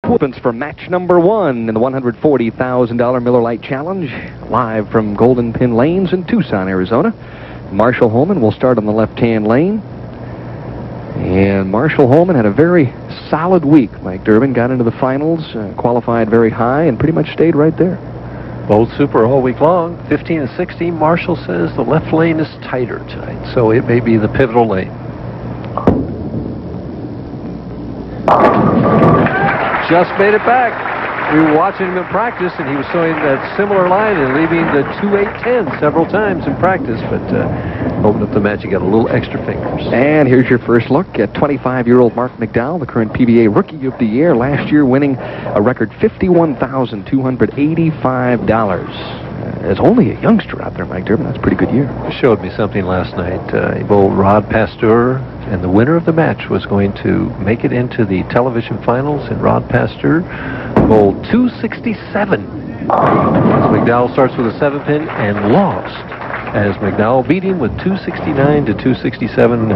Opens for match number 1 in the $140,000 Miller Lite Challenge, live from Golden Pin Lanes in Tucson, Arizona. Marshall Holman will start on the left-hand lane. And Marshall Holman had a very solid week. Mike Durbin got into the finals, qualified very high, and pretty much stayed right there. Bowled super all week long. 15 and 16. Marshall says the left lane is tighter tonight, so it may be the pivotal lane. Just made it back. We were watching him in practice, and he was showing that similar line and leaving the 2-8-10 several times in practice, but opened up the match, he got a little extra fingers. And here's your first look at 25-year-old Marc McDowell, the current PBA Rookie of the Year, last year winning a record $51,285. As only a youngster out there, Mike Durbin, that's a pretty good year. He showed me something last night. He bowled Rod Pasteur, and the winner of the match was going to make it into the television finals, and Rod Pasteur bowled 267. As McDowell starts with a 7-pin and lost. As McDowell beat him with 269 to 267.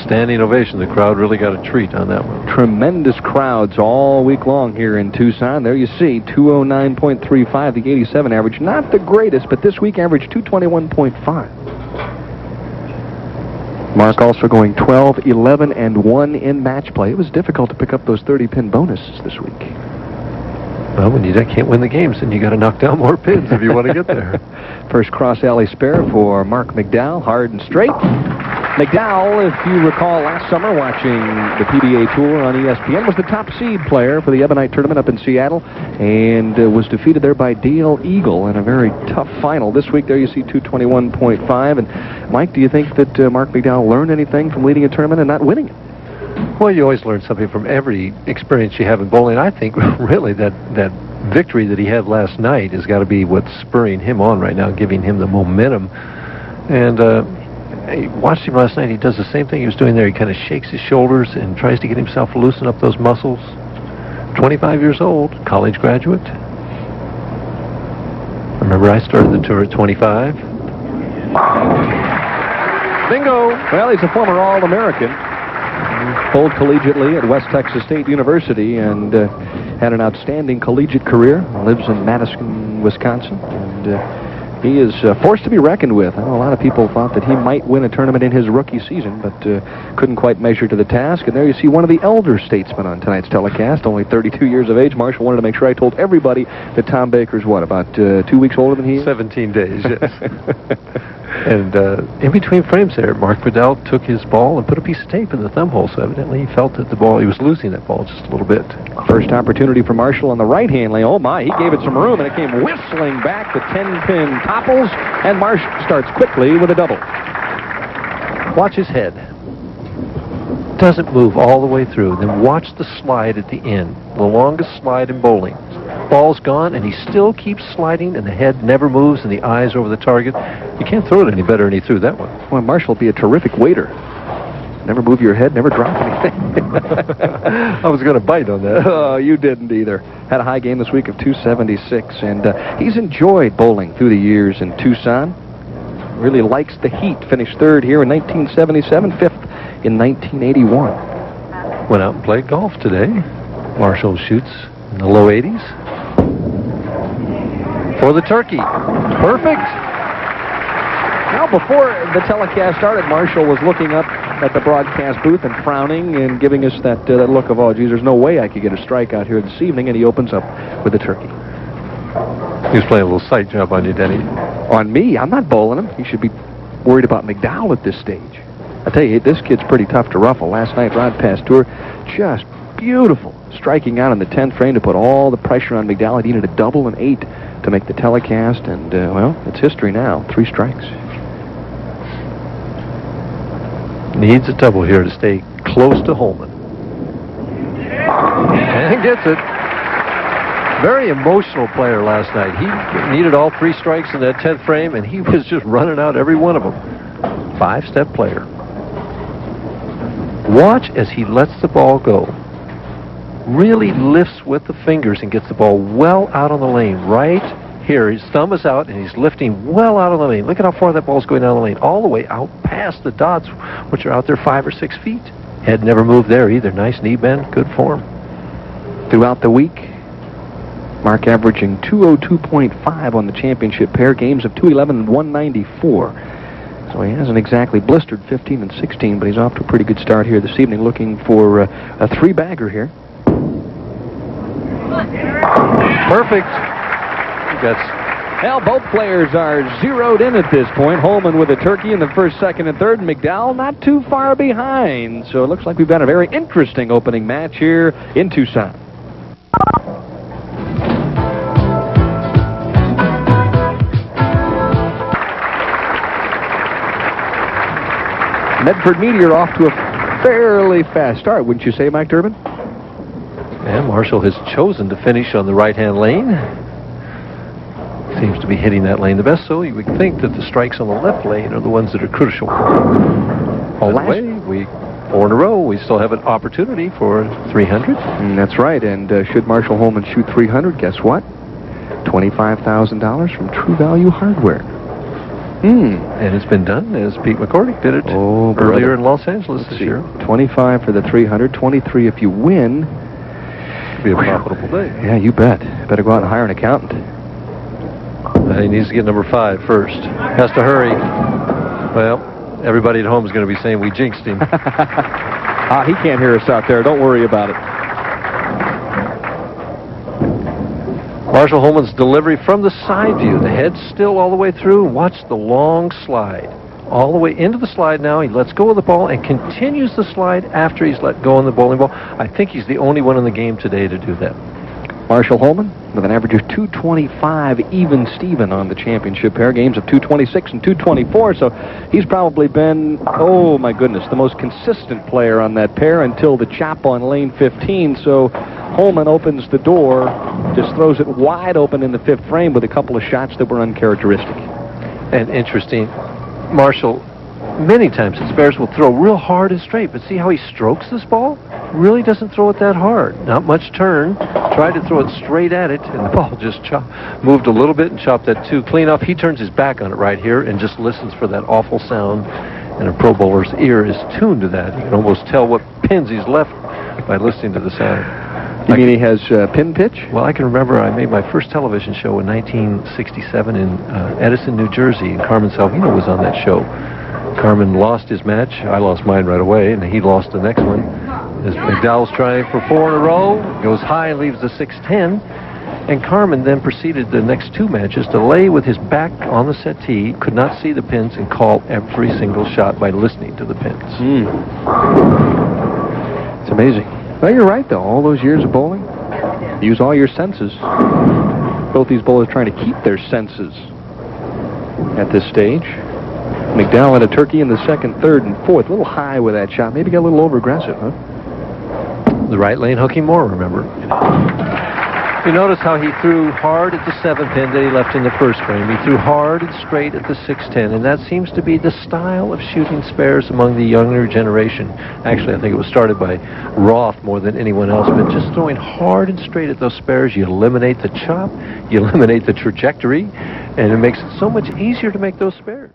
Standing ovation. The crowd really got a treat on that one. Tremendous crowds all week long here in Tucson. There you see 209.35, the 87 average. Not the greatest, but this week averaged 221.5. Mark also going 12, 11, and 1 in match play. It was difficult to pick up those 30-pin bonuses this week. Well, when you can't win the games, then you got to knock down more pins if you want to get there. First cross alley spare for Marc McDowell, hard and straight. McDowell, if you recall last summer watching the PBA Tour on ESPN, was the top seed player for the Ebonite tournament up in Seattle, and was defeated there by Dale Eagle in a very tough final. This week there you see 221.5. And Mike, do you think that Marc McDowell learned anything from leading a tournament and not winning it? Well, you always learn something from every experience you have in bowling. I think really that victory that he had last night has got to be what's spurring him on right now, giving him the momentum. And I watched him last night. He does the same thing he was doing there. He kind of shakes his shoulders and tries to get himself to loosen up those muscles. 25 years old, college graduate. Remember, I started the tour at 25. Bingo! Well, he's a former All-American. Bowled collegiately at West Texas State University and had an outstanding collegiate career. Lives in Madison, Wisconsin, and he is a force to be reckoned with. I know a lot of people thought that he might win a tournament in his rookie season, but couldn't quite measure to the task. And there you see one of the elder statesmen on tonight's telecast, only 32 years of age. Marshall wanted to make sure I told everybody that Tom Baker's, what, about 2 weeks older than he is? 17 days, yes. And in between frames there, Marc McDowell took his ball and put a piece of tape in the thumb hole, so evidently he felt that the ball, he was losing that ball just a little bit. First opportunity for Marshall on the right-hand lane. Oh my, he gave it some room, and it came whistling back. The 10-pin topples, and Marshall starts quickly with a double. Watch his head. Doesn't move all the way through. Then watch the slide at the end, the longest slide in bowling. Ball's gone, and he still keeps sliding, and the head never moves, and the eyes over the target. You can't throw it any better than he threw that one. Well, Marshall would be a terrific waiter. Never move your head, never drop anything. I was going to bite on that. Oh, you didn't either. Had a high game this week of 276, and he's enjoyed bowling through the years in Tucson. Really likes the heat. Finished 3rd here in 1977, 5th in 1981. Went out and played golf today. Marshall shoots in the low 80s. For the turkey. Perfect. Now, before the telecast started, Marshall was looking up at the broadcast booth and frowning and giving us that look of, oh, geez, there's no way I could get a strikeout here this evening, and he opens up with the turkey. He was playing a little sight job on you, Denny. On me? I'm not bowling him. He should be worried about McDowell at this stage. I tell you, this kid's pretty tough to ruffle. Last night, Rod Pasteur, just beautiful. Striking out in the 10th frame to put all the pressure on McDowell. He needed a double and 8 to make the telecast, and, well, it's history now. 3 strikes. Needs a double here to stay close to Holman. And gets it. Very emotional player last night. He needed all 3 strikes in that 10th frame, and he was just running out every one of them. 5-step player. Watch as he lets the ball go. Really lifts with the fingers and gets the ball well out on the lane. Right here, his thumb is out, and he's lifting well out on the lane. Look at how far that ball's going down the lane. All the way out past the dots, which are out there 5 or 6 feet. Head never moved there either. Nice knee bend, good form. throughout the week. Mark averaging 202.5 on the championship pair, games of 211 and 194. So he hasn't exactly blistered 15 and 16, but he's off to a pretty good start here this evening, looking for a three-bagger here. Perfect. Well, both players are zeroed in at this point. Holman with a turkey in the first, second, and third. McDowell not too far behind. So it looks like we've got a very interesting opening match here in Tucson. Medford Meteor off to a fairly fast start, wouldn't you say, Mike Durbin? And Marshall has chosen to finish on the right-hand lane. Seems to be hitting that lane the best, so you would think that the strikes on the left lane are the ones that are crucial. By the way, 4 in a row, we still have an opportunity for 300. That's right, and should Marshall Holman shoot 300, guess what? $25,000 from True Value Hardware. And it's been done as Pete McCordick did it earlier in Los Angeles this year. 25 for the 300, 23 if you win. It'll be a profitable day. Yeah, you bet. Better go out and hire an accountant. He needs to get number 5 first. Has to hurry. Well, everybody at home is going to be saying we jinxed him. He can't hear us out there. Don't worry about it. Marshall Holman's delivery from the side view. The head's still all the way through. Watch the long slide. All the way into the slide now. He lets go of the ball and continues the slide after he's let go of the bowling ball. I think he's the only one in the game today to do that. Marshall Holman with an average of 225 even Steven on the championship pair, games of 226 and 224. So he's probably been, oh my goodness, the most consistent player on that pair until the chop on lane 15. So Holman opens the door, just throws it wide open in the 5th frame with a couple of shots that were uncharacteristic. And interesting, Marshall, many times his spares will throw real hard and straight, but see how he strokes this ball? Really doesn't throw it that hard. Not much turn. Tried to throw it straight at it, and the ball just moved a little bit and chopped that 2 clean off. He turns his back on it right here and just listens for that awful sound, and a pro bowler's ear is tuned to that. You can almost tell what pins he's left by listening to the sound. You mean he has pin pitch? Well, I can remember I made my first television show in 1967 in Edison, New Jersey, and Carmen Salvino was on that show. Carmen lost his match. I lost mine right away, and he lost the next one. As McDowell's trying for 4 in a row, goes high, leaves the 6-10, and Carmen then proceeded the next 2 matches to lay with his back on the settee, could not see the pins, and call every single shot by listening to the pins. It's amazing. Well, you're right, though. All those years of bowling, use all your senses. Both these bowlers trying to keep their senses at this stage. McDowell had a turkey in the 2nd, 3rd, and 4th. A little high with that shot. Maybe got a little over-aggressive, huh? The right lane hooking more, remember. You notice how he threw hard at the 7th pin that he left in the 1st frame. He threw hard and straight at the 6-10, and that seems to be the style of shooting spares among the younger generation. Actually, I think it was started by Roth more than anyone else, but just throwing hard and straight at those spares, you eliminate the chop, you eliminate the trajectory, and it makes it so much easier to make those spares.